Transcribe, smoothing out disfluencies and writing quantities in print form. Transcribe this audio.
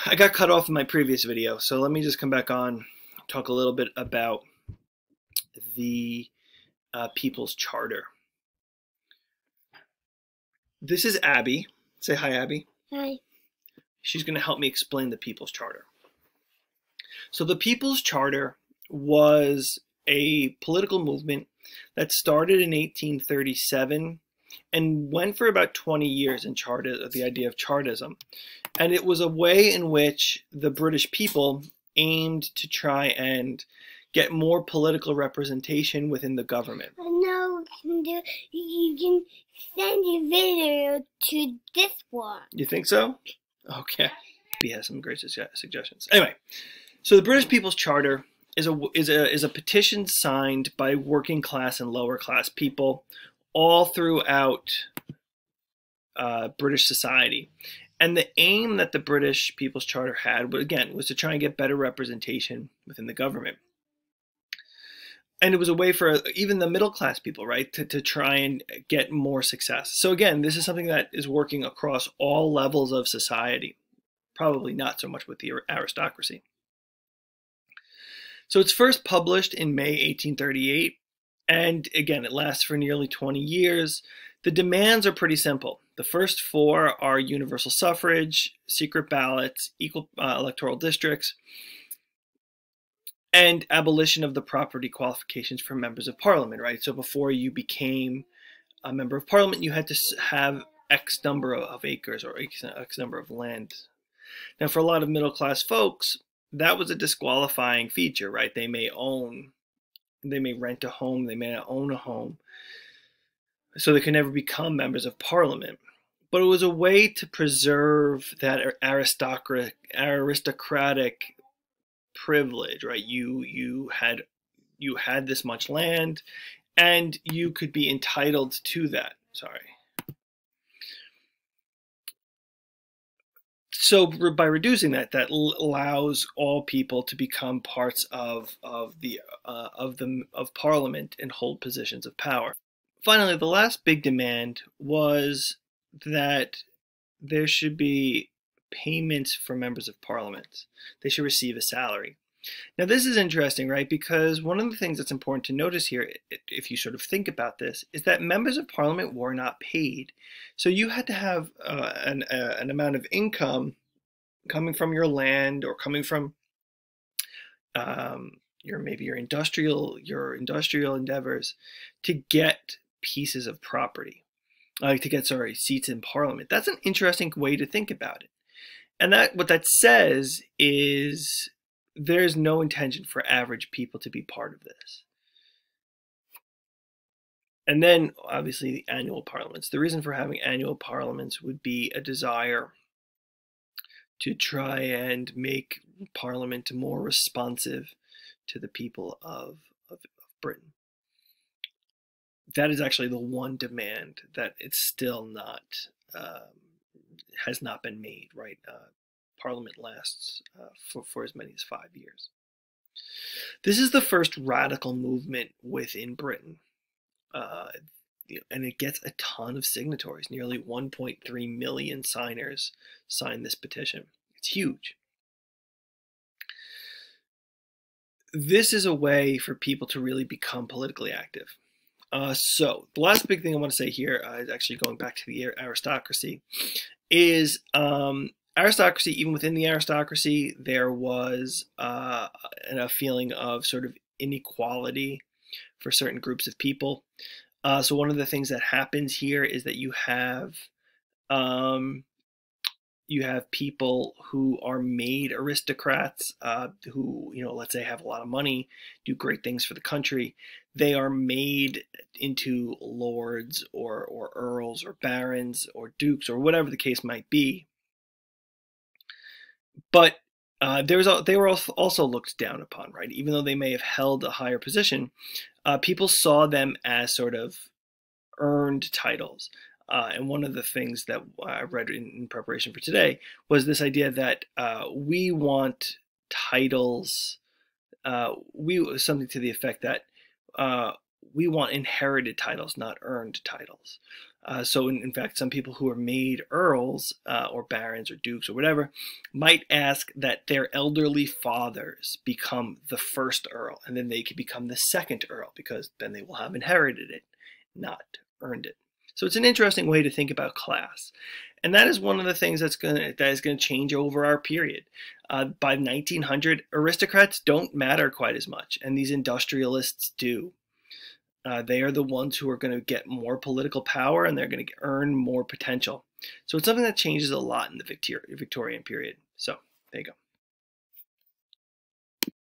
I got cut off in my previous video, so let me just come back on, talk a little bit about the People's Charter. This is Abby. Say hi, Abby. Hi. She's going to help me explain the People's Charter. So the People's Charter was a political movement that started in 1837 and went for about 20 years in the idea of Chartism. And it was a way in which the British people aimed to try and get more political representation within the government. No, you can send a video to this one. You think so? Okay. He has some great suggestions. Anyway, so the British People's Charter is a petition signed by working class and lower class people all throughout British society. And the aim that the British People's Charter had, again, was to try and get better representation within the government. And it was a way for even the middle class people, right, to try and get more success. So again, this is something that is working across all levels of society, probably not so much with the aristocracy. So it's first published in May 1838, and again, it lasts for nearly 20 years. The demands are pretty simple. The first four are universal suffrage, secret ballots, equal electoral districts, and abolition of the property qualifications for members of parliament, right? So before you became a member of parliament, you had to have X number of acres or X number of land. Now, for a lot of middle class folks, that was a disqualifying feature, right? They may rent a home, they may not own a home, so they could never become members of parliament. But it was a way to preserve that aristocratic privilege, right? You had this much land, and you could be entitled to that. So by reducing that allows all people to become parts of parliament and hold positions of power. Finally, the last big demand was that there should be payments for members of parliament. They should receive a salary. Now, this is interesting, right? Because one of the things that's important to notice here, if you sort of think about this, is that members of parliament were not paid. So you had to have an amount of income coming from your land or coming from maybe your industrial endeavors to get pieces of property, seats in parliament. That's an interesting way to think about it. And what that says is there's no intention for average people to be part of this. And then, obviously, the annual parliaments. The reason for having annual parliaments would be a desire to try and make parliament more responsive to the people of Britain. That is actually the one demand that it's still not has not been made, right? Parliament lasts for as many as 5 years. This is the first radical movement within Britain, and it gets a ton of signatories. Nearly 1.3 million signers signed this petition. It's huge. This is a way for people to really become politically active. So the last big thing I want to say here is actually going back to the aristocracy, is aristocracy, even within the aristocracy, there was a feeling of sort of inequality for certain groups of people. So one of the things that happens here is that you have people who are made aristocrats, who, let's say have a lot of money, do great things for the country. They are made into lords or earls or barons or dukes or whatever the case might be. But they were also looked down upon, right? Even though they may have held a higher position, people saw them as sort of earned titles. And one of the things that I read in preparation for today was this idea that we want titles, something to the effect that we want inherited titles, not earned titles. So in fact, some people who are made earls or barons or dukes or whatever might ask that their elderly fathers become the first earl, and then they could become the second earl, because then they will have inherited it, not earned it. So it's an interesting way to think about class. And that is one of the things that is going to change over our period. By 1900, aristocrats don't matter quite as much, and these industrialists do. They are the ones who are going to get more political power, and they're going to earn more potential. So it's something that changes a lot in the Victorian period. So there you go.